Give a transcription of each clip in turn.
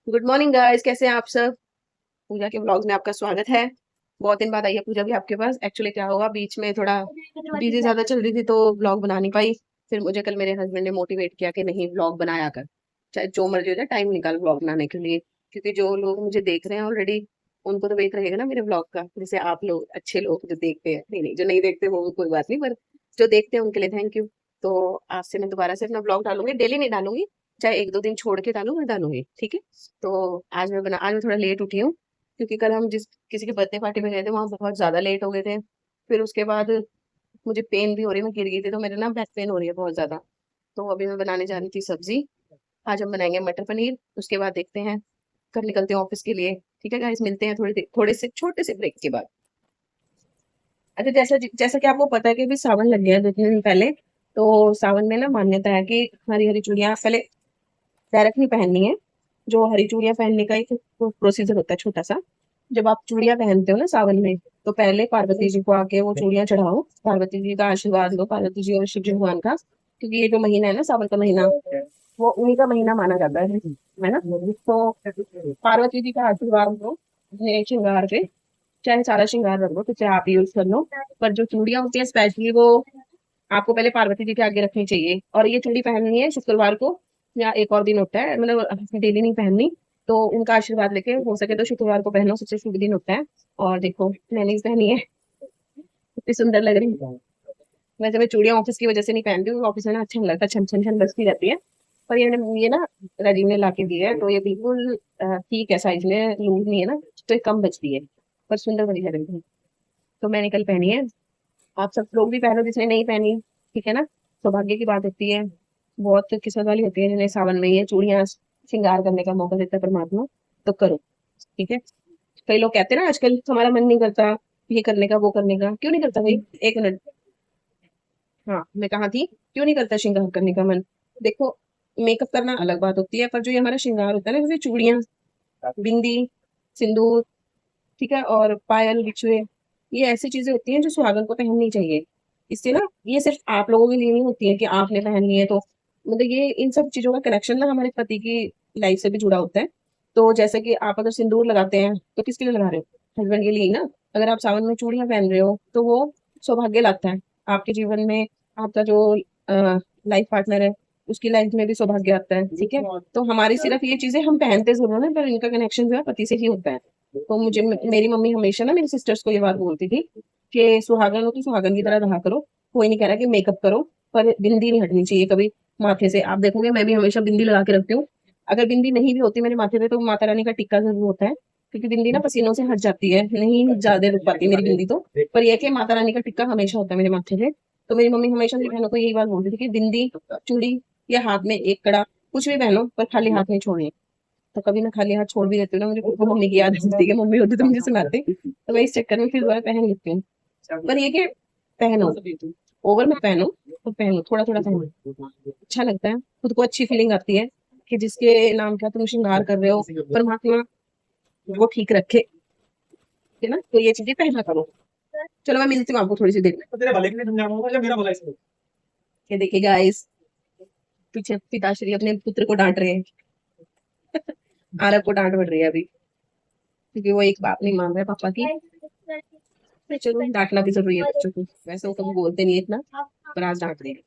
Good morning guys, कैसे हैं आप सब। पूजा के व्लॉग्स में आपका स्वागत है। बहुत दिन बाद आई है पूजा भी आपके पास। एक्चुअली क्या होगा, बीच में थोड़ा बिजी ज्यादा चल रही थी तो व्लॉग बना नहीं पाई। फिर मुझे कल मेरे हस्बैंड ने मोटिवेट किया कि नहीं, व्लॉग बनाया कर, चाहे जो मर्जी हो जाए, टाइम निकाल व्लॉग बनाने के लिए। क्योंकि जो लोग मुझे देख रहे हैं ऑलरेडी, उनको तो वेट रहेगा ना मेरे व्लॉग का। जैसे आप लोग अच्छे लोग जो देखते हैं, नहीं नहीं जो नहीं देखते वो कोई बात नहीं, पर जो देखते हैं उनके लिए थैंक यू। तो आज से मैं दोबारा से अपना व्लॉग डालूंगी, डेली नहीं डालूंगी, चाहे एक दो दिन छोड़ के डालूं, मैं डालूंगी, ठीक है। तो आज मैं थोड़ा लेट उठी हूँ, क्योंकि कल हम जिस किसी के बर्थडे पार्टी में गए थे वहां बहुत ज्यादा लेट हो गए थे। फिर उसके बाद मुझे पेन भी हो रही है, मैं गिर गई थी तो मेरे ना बैक पेन हो रही है बहुत ज्यादा। तो अभी मैं बनाने जा रही थी सब्जी। आज हम बनाएंगे मटर पनीर, उसके बाद देखते हैं, कल निकलते हैं ऑफिस के लिए। ठीक है गाइस, मिलते हैं थोड़े से छोटे से ब्रेक के बाद। अच्छा, जैसा जैसा कि आपको पता है कि अभी सावन लग गया है 2 3 दिन पहले। तो सावन में ना मान्यता है कि हरी हरी चूड़ियां पहले डायरेक्ट नहीं पहननी है। जो हरी चूड़ियां पहनने का एक प्रोसीजर होता है छोटा सा। जब आप चूड़ियां पहनते हो ना सावन में, तो पहले पार्वती जी को आके वो चूड़ियां चढ़ाओ, पार्वती जी का आशीर्वाद लो, पार्वती जी और शिव जी भगवान का। क्योंकि ये जो महीना है ना, सावन का महीना, वो उन्हीं का महीना माना जाता है ना। तो पार्वती जी का आशीर्वाद लो अपने श्रृंगार पे। चाहे सारा श्रृंगार रख लो, तो चाहे आप यूज कर लो, पर जो चूड़ियां होती है स्पेशली वो आपको पहले पार्वती जी के आगे रखनी चाहिए। और ये चूड़ी पहननी है शुक्रवार को, या एक और दिन होता है, मतलब डेली नहीं पहननी। तो उनका आशीर्वाद लेके हो सके तो शुक्रवार को पहनो, सबसे शुभ दिन होता है। और देखो मैंने भी पहनी है, कितनी सुंदर लग रही है। वैसे मैं चूड़ियां ऑफिस की वजह से नहीं पहनती हूँ, ऑफिस में ना अच्छा नहीं लगता, छन छन छन बजती रहती है। पर ये ना राजीव ने ला के दी है, तो ये बिल्कुल ठीक है, साइज में लूज नहीं है ना, तो ये कम बजती है, पर सुंदर बड़ी लग रही है। तो मैंने कल पहनी है। आप सब लोग भी पहनो जिसने नहीं पहनी, ठीक है ना। सौभाग्य की बात होती है, बहुत किस्मत वाली होती है जिन्हें सावन में ये चूड़ियां श्रृंगार करने का मौका देता है परमात्मा। तो करो, ठीक है। कई लोग कहते हैं ना आजकल हमारा मन नहीं करता ये करने का वो करने का, क्यों नहीं करता भाई? एक मिनट। हाँ, मैं कहाँ थी, क्यों नहीं करता श्रृंगार करने का मन? देखो, मेकअप करना अलग बात होती है, पर जो ये हमारा श्रृंगार होता है ना, जैसे चूड़ियां, बिंदी, सिंदूर, ठीक है, और पायल बिछुए, ये ऐसी चीजें होती हैं जो सुहागन को पहननी चाहिए। इससे ना, ये सिर्फ आप लोगों के लिए नहीं होती है कि आपने पहननी है तो, मतलब ये इन सब चीजों का कनेक्शन ना हमारे पति की लाइफ से भी जुड़ा होता है। तो जैसे कि आप अगर सिंदूर लगाते हैं तो किसके लिए लगा रहे हो? हस्बैंड के लिए ही ना। अगर आप सावन में चूड़ियां पहन रहे हो तो वो सौभाग्य लाता है आपके जीवन में। आपका जो लाइफ पार्टनर है, उसकी लाइफ में भी सौभाग्य आता है, ठीक है। तो हमारी सिर्फ ये चीजें हम पहनते जरूर है, पर इनका कनेक्शन जो है पति से ही होता है। तो मेरी मम्मी हमेशा ना मेरी सिस्टर्स को ये बात बोलती थी कि सुहागन हो तो सुहागन की तरह रहा करो। कोई नहीं कह रहा कि मेकअप करो, पर बिंदी नहीं हटनी चाहिए कभी माथे से। आप देखोगे मैं भी हमेशा बिंदी लगा के रखती हूँ। अगर बिंदी नहीं भी होती मेरे माथे पे तो माता रानी का टिक्का जरूर होता है, क्योंकि बिंदी ना पसीनों से हट जाती है, नहीं ज्यादा रुक पाती मेरी बिंदी तो। पर यह कि माता रानी का टिक्का हमेशा होता है मेरे माथे पे। तो मेरी मम्मी हमेशा मेरी बहनों को यही बात बोलती थी कि बिंदी, चूड़ी, या हाथ में एक कड़ा, कुछ भी पहनो पर खाली हाथ नहीं छोड़नी। तो कभी मैं खाली हाथ छोड़ भी देती हूँ ना, मुझे खुद को मम्मी की याद आती है कि मम्मी होती तो मुझे सुनाती, तो मैं इस चक्कर में फिर दोबारा पहन लेती हूँ। पर ये कि पहनो, ओवर मत पहनो, तो पहनो, थोड़ा थोड़ा पहनो, अच्छा लगता है, खुद को अच्छी फीलिंग आती है कि जिसके नाम का तुम श्रृंगार कर रहे हो, परमात्मा वो ठीक रखे, है ना। तो ये चीजें पहना करो। चलो मैं मिलती हूँ आपको थोड़ी सी देर में। तो तेरे भले के लिए समझा रहा हूँ, या मेरा भला इसमें? ये देखिए गाइस, पीछे पिताश्री अपने पुत्र को डांट रहे हैं। आरव को डांट पड़ रही है अभी, क्योंकि वो एक बात नहीं मान रहा है पापा की। नहीं, चलो डांटना भी जरूरी है बच्चों को, वैसे वो कभी बोलते नहीं है इतना, पर आज डांट रहे हैं।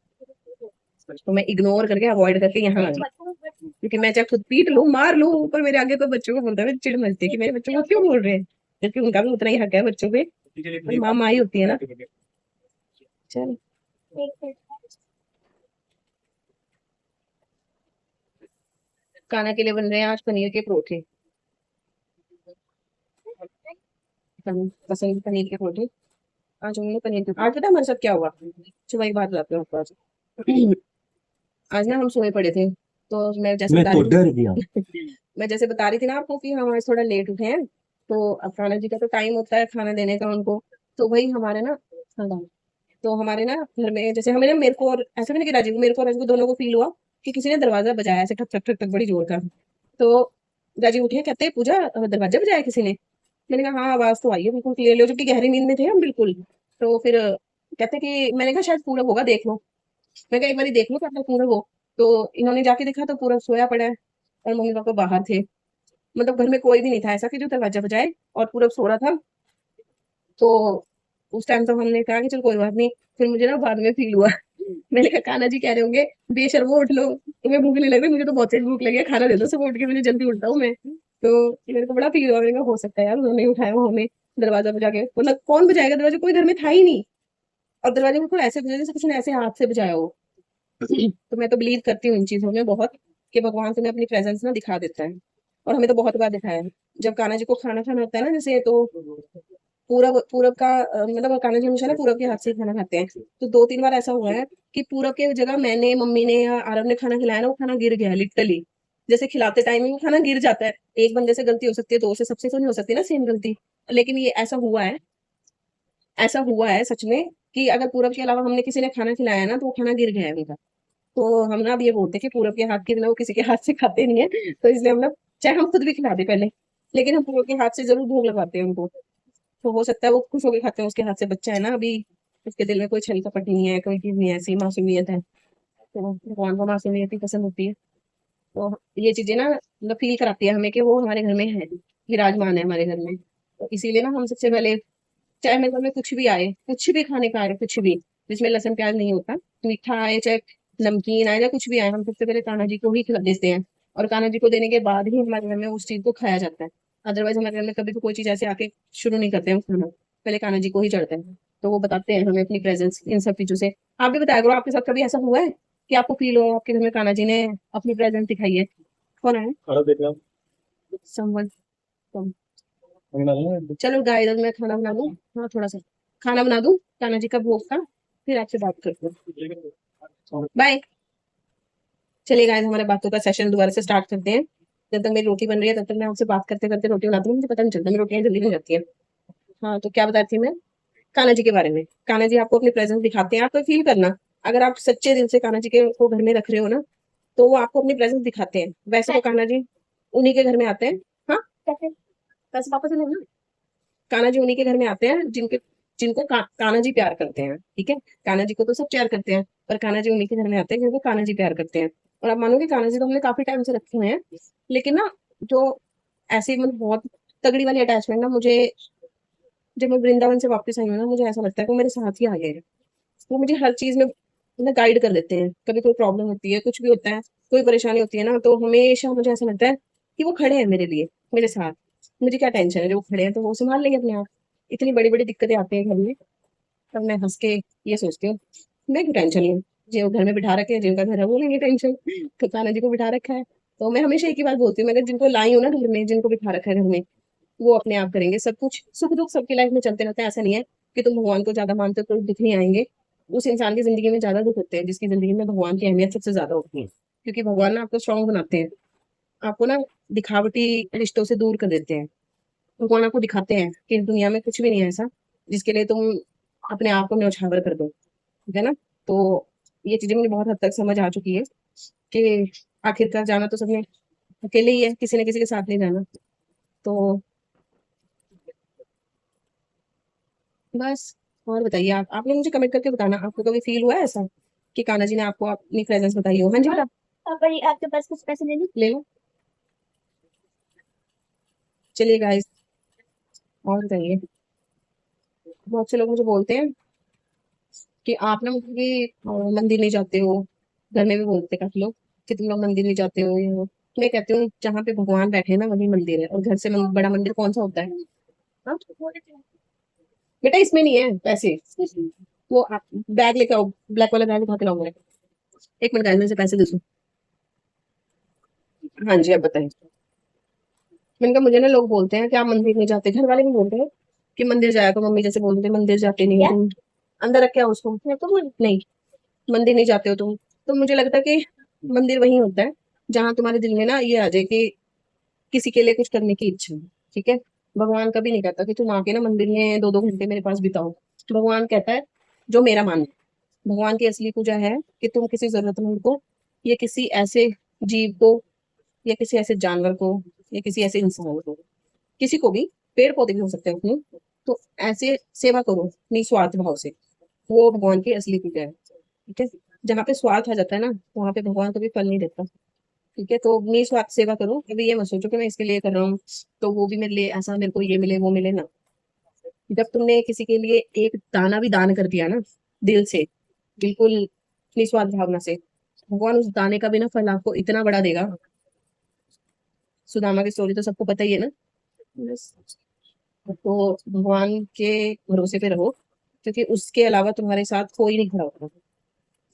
तो मैं इग्नोर करके अवॉइड करके यहाँ आ गई, क्योंकि मैं चाहे खुद पीट लूं मार लूं, पर मेरे आगे तो बच्चों को बोलता है, चिढ़ मचती है कि मेरे बच्चों को क्यों बोल रहे हैं, जबकि उनका भी उतना ही हक है बच्चों पे। पर माँ माँ ही होती है ना। चल, खाना के लिए बन रहे हैं आज पनीर के परोठे। पसंद पनीर के परोठे। आज हमने पनीर के, आज पता है हमारे साथ क्या हुआ? सुबह एक बात बताती हूँ आपको आज। आज ना हम सोए पड़े थे, तो मैं जैसे मैं बता तो रही डर गया। थी मैं जैसे बता रही थी ना आपको कि हम आज थोड़ा लेट उठे हैं। तो अब खाना जी का तो टाइम होता है खाना देने का उनको। तो वही हमारे ना, हाँ, तो हमारे ना घर में जैसे हमें ना, मेरे को और ऐसा भी नहीं कि राजीव को, मेरे को और राजीव को दोनों को फील हुआ कि किसी ने दरवाजा बजाया ऐसे ठक ठक ठक ठक बड़ी जोर का। तो राजीव उठे, कहते पूजा दरवाजा बजाया किसी ने? मैंने कहा हाँ, आवाज तो आई है बिल्कुल क्लियरली, जबकि गहरी नींद में थे हम बिल्कुल। तो फिर कहते कि, मैंने कहा शायद पूरब होगा, देख लो। मैं कहा एक बार देख लो क्या पूरब हो। तो इन्होंने जाके देखा तो पूरब सोया पड़ा है, और मम्मी पापा बाहर थे। मतलब घर में कोई भी नहीं था ऐसा कि जो दरवाजा बजाए, और पूरब सो रहा था। तो उस टाइम तो हमने कहा कि चल कोई बात नहीं। फिर मुझे ना बाद में फील हुआ मैंने कहा कान्हा जी कह रहे होंगे बेशर्मो उठ लो, तुम्हें भूख नहीं लग रही, मुझे तो बहुत तेज भूख लगी है, खाना दे दो सब उठ के, मुझे जल्दी उठता हूँ मैं। तो मेरे को बड़ा फील हुआ, मैंने कहा हो सकता है यार उन्होंने ही उठाया वो हमें दरवाजा बजा के, मतलब कौन बजाएगा दरवाजा, कोई घर में था ही नहीं। और दरवाजे बिल्कुल ऐसे बजा जैसे किसी ने ऐसे हाथ से बजाया हो। तो मैं तो बिलीव करती हूँ इन चीजों में बहुत, कि भगवान तुम्हें अपनी प्रेजेंस ना दिखा देता है। और हमें तो बहुत बार दिखाया है। जब कान्हा जी को खाना खाना होता है ना जैसे, तो पूरब पूरब का मतलब कान्हा जी हमेशा ना पूरब के हाथ से ही खाना खाते हैं। तो 2-3 बार ऐसा हुआ है कि पूरब के जगह मैंने, मम्मी ने या आरब ने खाना खिलाया ना, वो खाना गिर गया लिटरली। जैसे खिलाते टाइम ही वो खाना गिर जाता है। एक बंदे से गलती हो सकती है, दो से, सबसे तो नहीं हो सकती ना सेम गलती। लेकिन ये ऐसा हुआ है सच में, कि अगर पूरब के अलावा हमने किसी ने खाना खिलाया ना, तो वो खाना गिर गया है उनका। तो हम ना अब ये बोलते हैं कि पूरब के हाथ के बिना वो किसी के हाथ से खाते नहीं है। तो इसलिए हम ना, चाहे हम खुद भी खिला दे पहले, लेकिन हम पूरब के हाथ से जरूर भोग लगाते हैं उनको। तो हो सकता है वो खुश होकर खाते हैं, उसके हाथ से बच्चा है ना अभी, उसके दिल में कोई छल कपट नहीं है, कोई चीज नहीं है, ऐसी मासूमियत है। तो भगवान को मासूमियत ही पसंद होती है। तो ये चीजें ना मतलब फील कराती है हमें कि वो हमारे घर में है, विराजमान है हमारे घर में। तो इसीलिए ना हम सबसे पहले, चाहे मेरे घर में कुछ भी आए, कुछ भी खाने का आए, कुछ भी जिसमें लहसुन प्याज नहीं होता, मीठा आए चाहे नमकीन आए या कुछ भी आए, हम सबसे पहले कान्हा जी को ही खिला देते हैं। और कान्हा जी को देने के बाद ही हमारे घर में उस चीज को खाया जाता है। अदरवाइज हमारे घर में कभी भी कोई चीज ऐसे आके शुरू नहीं करते हैं खाना, पहले कान्हा जी को ही चढ़ता है। तो वो बताते हैं हमें अपनी प्रेजेंस इन सब चीजों से। आप भी बताया करो, आपके साथ कभी ऐसा हुआ है कि आपको फील हो आपके घर में कान्हा जी ने अपनी प्रेजेंस दिखाई है? कौन है? समवन। चलो गाइस, अब मैं खाना बना लूँ। हाँ, थोड़ा सा खाना बना दूँ कान्हा जी का भोग का, फिर आपसे बात करते हैं। बाय। चलिए गाइस, हमारे बातों का सेशन दोबारा से स्टार्ट करते हैं। जब तक मेरी रोटी बन रही है तब तक मैं आपसे बात करते करते रोटी बनाती हूँ, मुझे पता नहीं चलता, मेरी रोटियां जल्दी बन जाती है। हाँ, तो क्या बताती थी मैं? कान्हा जी के बारे में। कान्हा जी आपको अपनी प्रेजेंस दिखाते हैं, आप तो फील करना। अगर आप सच्चे दिल से कान्हा जी के को घर में रख रहे हो ना, तो वो आपको अपनी प्रेजेंस दिखाते हैं। वैसे तो कान्हा जी उन्हीं के घर में आते हैं। हाँ, कैसे? पैसे वापस ले ना। कान्हा जी उन्हीं के घर में आते हैं जिनके जिनको कान्हा जी प्यार करते हैं, ठीक है। कान्हा जी को तो सब प्यार करते हैं, पर कान्हा जी उन्हीं के घर में आते हैं जिनको कान्हा जी प्यार करते हैं। और आप मानोगे, कान्हा जी तो हमने काफी टाइम से रखे हुए हैं, लेकिन ना जो ऐसी मतलब बहुत तगड़ी वाली अटैचमेंट ना मुझे, जब मैं वृंदावन से वापस आई हूँ ना, मुझे ऐसा लगता है कि वो मेरे साथ ही आ गए हैं। वो मुझे हर चीज में मतलब गाइड कर देते हैं। कभी कोई प्रॉब्लम होती है, कुछ भी होता है, कोई परेशानी होती है ना, तो हमेशा मुझे ऐसा लगता है कि वो खड़े हैं मेरे लिए, मेरे साथ। मुझे क्या टेंशन है, जो वो खड़े हैं तो वो संभाल लेंगे अपने आप। इतनी बड़ी बड़ी दिक्कतें आती हैं घर में, तब मैं हंस के ये सोचती हूँ, मैं क्यों टेंशन लूँ। जो घर में बिठा रखे हैं, जिनका घर है वो लेंगे टेंशन। तो कान्हा जी को बिठा रखा है। तो मैं हमेशा एक ही बात बोलती हूँ, मैं अगर जिनको लाई हूँ ना घर में, जिनको बिठा रखा है घर में, वो अपने आप करेंगे सब कुछ। सुख दुख सबकी लाइफ में चलते रहते हैं, ऐसा नहीं है कि तुम भगवान को ज्यादा मानते हो तो दुख नहीं आएंगे। उस इंसान की जिंदगी में ज्यादा दुख होते हैं जिसकी जिंदगी में भगवान की अहमियत सबसे ज्यादा होती है, क्योंकि भगवान ना आपको स्ट्रांग बनाते हैं, आपको ना दिखावटी रिश्तों से दूर कर देते हैं। भगवान आपको दिखाते हैं कि इस दुनिया में कुछ भी नहीं है ऐसा जिसके लिए तुम अपने आप को न्यौछावर कर दो, ठीक है ना। तो ये चीजें मुझे बहुत हद तक समझ आ चुकी है कि आखिरकार जाना तो सबने अकेले ही है, किसी न किसी के साथ नहीं जाना। तो बस। और बताइए, आपने मुझे कमेंट करके बताना, आपको कभी फील हुआ है ऐसा कि कान्हा जी ने आपको अपनी प्रेजेंस बताई हो? हाँ जी, बता। पापा जी आपके पास कुछ पैसे ले लो। चलिए गाइस, और बताइए। बहुत से लोग मुझे बोलते हैं कि आप ना मतलब कि मंदिर नहीं जाते हो। घर में भी बोलते हैं काफी लोग कि तुम लोग मंदिर नहीं जाते हो, ये वो। मैं कहती हूँ जहाँ पे भगवान बैठे हैं ना वही मंदिर है, और घर से बड़ा मंदिर कौन सा होता है? हाँ? बेटा इसमें नहीं है पैसे, वो आप बैग लेके आओ, ब्लैक वाला बैग उठा के लाओ मेरे। एक मिनट गाइस, मैं से पैसे दे दूँ। हाँ जी, अब बताइए। मैंने कहा मुझे ना लोग बोलते हैं कि आप मंदिर नहीं जाते, घर वाले भी बोलते हैं कि मंदिर जाया करो, मम्मी जैसे बोलते हैं मंदिर जाते नहीं हो तुम। अंदर रख के आओ उसको। मैं तो नहीं, मंदिर नहीं जाते हो तुम। तो मुझे लगता है कि मंदिर वही होता है जहां तुम्हारे दिल में ना ये आ जाए कि किसी के लिए कुछ करने की इच्छा है, ठीक है। भगवान कभी नहीं कहता कि तुम आके ना मंदिर में 2-2 घंटे मेरे पास बिताओ। भगवान कहता है जो मेरा मान। भगवान की असली पूजा है कि तुम किसी जरूरतमंद को, या किसी ऐसे जीव को, या किसी ऐसे जानवर को, या किसी ऐसे इंसान को, किसी को भी, पेड़ पौधे भी हो सकते हैं अपने, तो ऐसे सेवा करो निस्वार्थ भाव से। वो भगवान की असली पूजा है, ठीक है। जहाँ पे स्वार्थ आ जाता है ना, वहां पे भगवान कभी फल नहीं देता। ठीक है, तो अपनी स्वास्थ्य सेवा करो, कभी ये मत सोचो कि मैं इसके लिए कर रहा हूँ तो वो भी मेरे लिए ऐसा, मेरे को ये मिले वो मिले ना। जब तुमने किसी के लिए एक दाना भी दान कर दिया ना, दिल से, बिल्कुल निस्वार्थ भावना से, भगवान उस दाने का भी ना फल आपको इतना बड़ा देगा। सुदामा की स्टोरी तो सबको पता ही है ना। बस, तो भगवान के भरोसे पे रहो, क्योंकि उसके अलावा तुम्हारे साथ कोई नहीं खड़ा होता।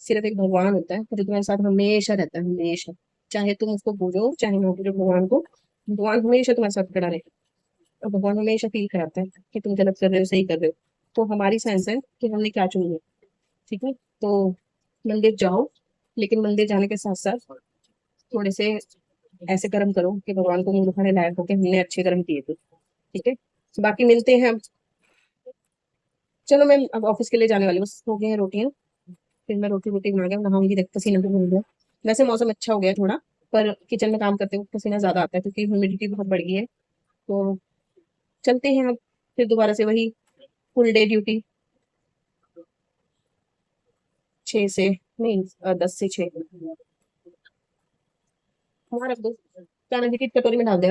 सिर्फ एक भगवान होता है जो तुम्हारे साथ हमेशा रहता है, हमेशा। चाहे तुम उसको पूजो चाहे ना पूजो भगवान को, भगवान हमेशा तुम्हारे साथ खड़ा रहेगा। और भगवान हमेशा फील कराता है कि तुम गलत कर रहे हो सही कर रहे हो। तो हमारी सेंस है कि हमने क्या चुनी है। ठीक है, तो मंदिर जाओ, लेकिन मंदिर जाने के साथ साथ थोड़े से ऐसे कर्म करो कि भगवान को मुंह दिखाने लायक हो कि हमने अच्छे कर्म किए थे। ठीक है, बाकी मिलते हैं अब। चलो मैं अब ऑफिस के लिए जाने वाली हूँ, बस हो गई हैं रोटियां। फिर मैं रोटी वोटी बना के नहाऊंगी, देख पसीना भी मिल गया। वैसे मौसम अच्छा हो गया थोड़ा, पर किचन में काम करते हुए पसीना ज्यादा आता है क्योंकि ह्यूमिडिटी बहुत बढ़ गई है। तो चलते हैं अब, फिर दोबारा से वही फुल डे ड्यूटी, 6 से, नहीं 10 से 6। वहां रख दो, कान्हा जी की कटोरी में डाल दे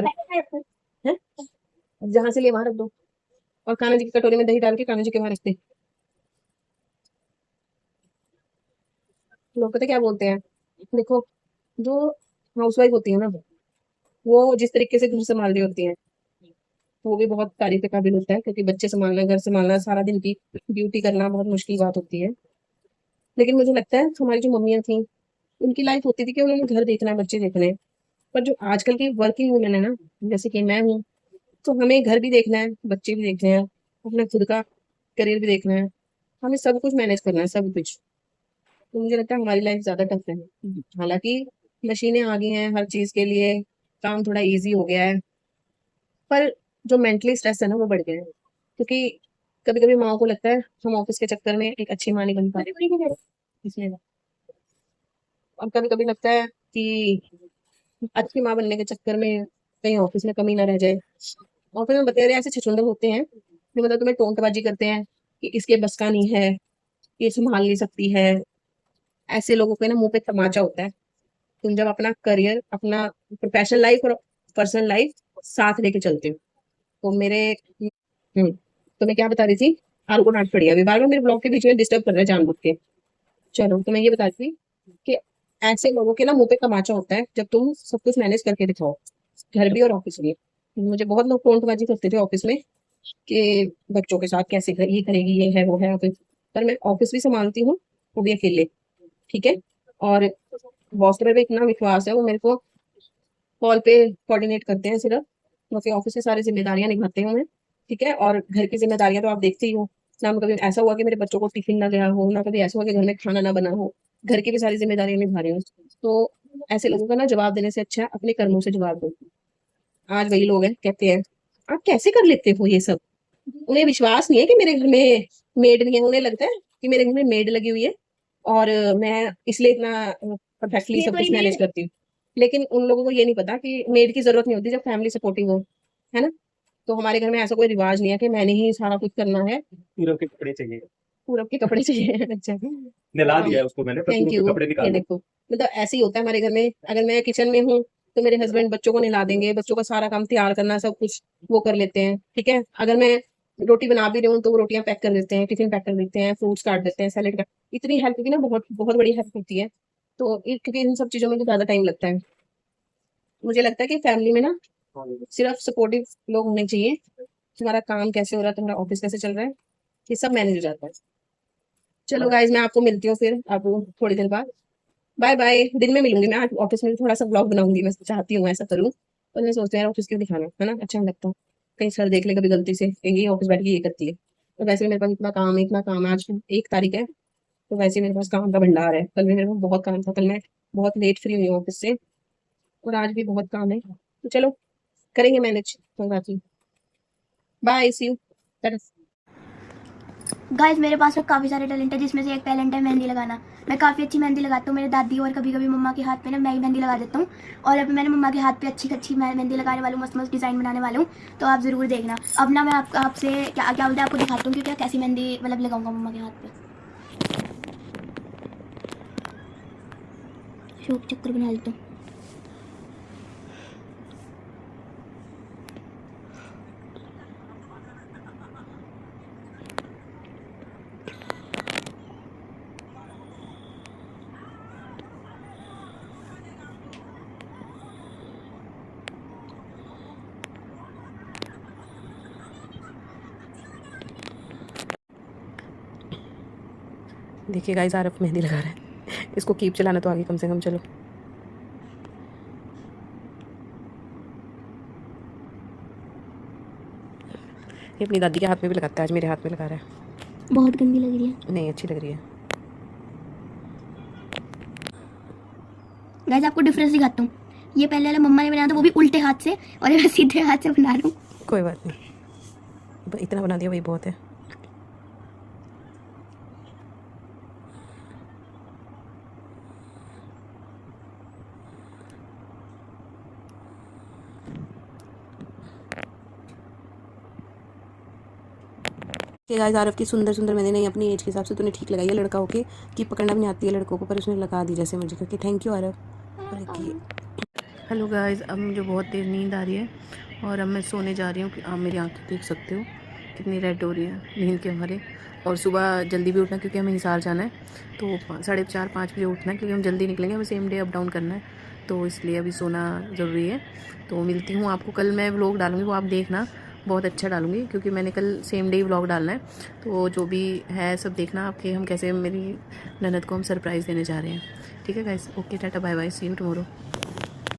है, जहां से लिए वहां रख दो। और कान्हा जी की कटोरी में दही डाल के कान्हा जी के वहां रख दे। लोग पता क्या बोलते हैं, देखो, जो हाउसवाइफ होती है ना, वो जिस तरीके से घर संभाल रही होती है, वो भी बहुत तारीफ के काबिल होता है, क्योंकि बच्चे संभालना, घर संभालना, सारा दिन की ड्यूटी करना बहुत मुश्किल बात होती है। लेकिन मुझे लगता है हमारी जो मम्मियाँ थी, उनकी लाइफ होती थी कि उन्होंने घर देखना है, बच्चे देखने हैं। पर जो आजकल की वर्किंग वुमेन है ना, जैसे कि मैं हूँ, तो हमें घर भी देखना है, बच्चे भी देखने हैं, अपना खुद का करियर भी देखना है, हमें सब कुछ मैनेज करना है, सब कुछ। तो मुझे लगता है हमारी लाइफ ज्यादा टफ है। हालांकि मशीनें आ गई हैं हर चीज के लिए, काम थोड़ा इजी हो गया है, पर जो मेंटली स्ट्रेस है ना वो बढ़ गया है। क्योंकि कभी कभी माओ को लगता है हम ऑफिस के चक्कर में एक अच्छी माँ नहीं बन पा रही, इसलिए। और कभी कभी लगता है कि अच्छी माँ बनने के चक्कर में कहीं ऑफिस में कमी ना रह जाए। ऑफिस में बतेरे ऐसे छछूंदर होते हैं जो मतलब तुम्हें टोंटबाजी करते हैं कि इसके बस का नहीं है, ये संभाल नहीं सकती है। ऐसे लोगों के ना मुंह पे तमाचा होता है। तुम जब अपना करियर, अपना प्रोफेशनल लाइफ और पर्सनल लाइफ साथ लेके चलते हो, तो मेरे तो मैं क्या बता रही थी, आलू को डांट पड़ी है, अभी बार बार मेरे ब्लॉग के बीच में डिस्टर्ब कर रहे हैं जानबूझ के। चलो, तो मैं ये बता रही थी कि ऐसे लोगों के ना मुंह पे तमाचा होता है जब तुम सब कुछ मैनेज करके दिखाओ, घर भी और ऑफिस भी। मुझे बहुत लोग टोंटबाजी करते थे ऑफिस में कि बच्चों के साथ कैसे ये करेगी, ये है वो है ऑफिस। पर मैं ऑफिस भी संभालती हूँ, वो भी अकेले। ठीक है, और बॉस पे भी इतना विश्वास है, वो मेरे को कॉल पे कोऑर्डिनेट करते हैं सिर्फ, बाकी ऑफिस की सारी जिम्मेदारियां निभाते हूँ मैं। ठीक है, और घर की जिम्मेदारियां तो आप देखते ही हो ना, कभी ऐसा हुआ कि मेरे बच्चों को टिफिन ना गया हो, ना कभी ऐसा हुआ कि घर में खाना ना बना हो। घर की भी सारी जिम्मेदारियां निभा रही हूँ। तो ऐसे लोगों का ना जवाब देने से अच्छा है अपने कर्मों से जवाब दो। आज वही लोग हैं कहते हैं आप कैसे कर लेते हो ये सब। उन्हें विश्वास नहीं है कि मेरे घर में मेड नहीं है, उन्हें लगता है कि मेरे घर में मेड लगी हुई है और मैं इसलिए इतना परफेक्टली सब कुछ मैनेज करती हूँ। लेकिन उन लोगों को ये नहीं पता कि मेड की जरूरत नहीं होती जब फैमिली सपोर्टिव हो, है ना। तो हमारे घर में ऐसा कोई रिवाज नहीं है कि मैंने ही सारा कुछ करना है। पूरब के कपड़े चाहिए, पूरब के कपड़े चाहिए अच्छा, नहला दिया है उसको मैंने, थैंक यू। कपड़े निकाल, ये देखो, मतलब ऐसे ही होता है हमारे घर में। अगर मैं किचन में हूँ तो मेरे हस्बैंड बच्चों को नहला देंगे, बच्चों का सारा काम तैयार करना सब कुछ वो कर लेते हैं। ठीक है, अगर मैं रोटी बना भी रही हूँ तो वो रोटियां पैक कर देते हैं, टिफिन पैक कर देते हैं, फ्रूट्स काट देते हैं, सैलेड का। इतनी हेल्प की ना, बहुत बहुत बड़ी हेल्प होती है। तो क्योंकि इन सब चीजों में तो ज्यादा टाइम लगता है। मुझे लगता है कि फैमिली में ना सिर्फ सपोर्टिव लोग होने चाहिए। तुम्हारा काम कैसे हो रहा है, तुम्हारा ऑफिस कैसे चल रहा है, ये सब मैनेज हो जाता है। चलो गाइज, मैं आपको मिलती हूँ फिर आपको थोड़ी देर बाद। बाय बाय, दिन में मिलूंगी मैं, आज ऑफिस में थोड़ा सा ब्लॉग बनाऊंगी, मैं चाहती हूँ ऐसा करूँ। पर मैं सोचती हूँ यार ऑफिस क्यों दिखाना, है ना, अच्छा नहीं लगता। कहीं सर देख ले कभी गलती से, कहेंगे ऑफिस बैठ के ये करती है। तो वैसे भी मेरे पास इतना काम है, इतना काम है, आज 1 तारीख है, तो वैसे ही मेरे पास काम का भंडार है। कल भी मेरे पास बहुत काम था, कल मैं बहुत लेट फ्री हुई हूँ ऑफिस से, और आज भी बहुत काम है। तो चलो, करेंगे मैनेज, कोई बात नहीं। Bye, see you. गाइस मेरे पास में काफ़ी सारे टैलेंट है, जिसमें से एक टैलेंट है मेहंदी लगाना। मैं काफ़ी अच्छी मेहंदी लगाता हूँ, मेरे दादी और कभी कभी मम्मा के हाथ पे ना मैं ही मेहंदी लगा देता हूँ। और अभी मैंने मम्मा के हाथ पे अच्छी अच्छी मेहंदी लगाने वाली हूँ, मस्त मस्त डिज़ाइन बनाने वाली हूँ। तो आप ज़रूर देखना। अब ना मैं आपसे क्या क्या बोलते हैं आपको दिखाता हूँ कि क्या कैसी मेहंदी मतलब लगाऊंगा मम्मा के हाथ पे। शोक चक्कर बना लेता हूँ। देखिए गाइस आरफ मेहंदी लगा रहा है। इसको कीप चलाना तो आगे कम से कम। चलो ये अपनी दादी के हाथ में भी लगाता है, आज मेरे हाथ में लगा रहा है। बहुत गंदी लग रही है। नहीं अच्छी लग रही है। गाइस आपको डिफरेंस दिखाता हूँ, ये पहले वाला मम्मा ने बनाया था वो भी उल्टे हाथ से, और ये मैं सीधे हाथ से बना रहा हूँ। कोई बात नहीं, इतना बना दिया वही बहुत है। गाइस आरफ की सुंदर सुंदर मेहंदी नहीं अपनी एज के हिसाब से तूने ठीक लगाई है। लड़का होके कि पकड़ना भी नहीं आती है लड़कों को, पर उसने लगा दी जैसे मुझे, क्योंकि thank you Arif. Hello guys, अब मुझे बहुत तेज़ नींद आ रही है और अब मैं सोने जा रही हूँ। कि आप मेरी आंखें देख सकते हो कितनी रेड हो रही है नींद के मारे। और सुबह जल्दी भी उठना क्योंकि हमें हिसार जाना है, तो 4:30-5 बजे उठना है क्योंकि हम जल्दी निकलेंगे, हमें सेम डे अप डाउन करना है, तो इसलिए अभी सोना ज़रूरी है। तो मिलती हूँ आपको कल। मैं व्लॉग डालूँगी, वो आप देखना, बहुत अच्छा डालूँगी क्योंकि मैंने कल सेम डे ही व्लॉग डालना है। तो जो भी है सब देखना आपके, हम कैसे मेरी ननद को हम सरप्राइज़ देने जा रहे हैं। ठीक है guys, okay tata bye bye, see you tomorrow.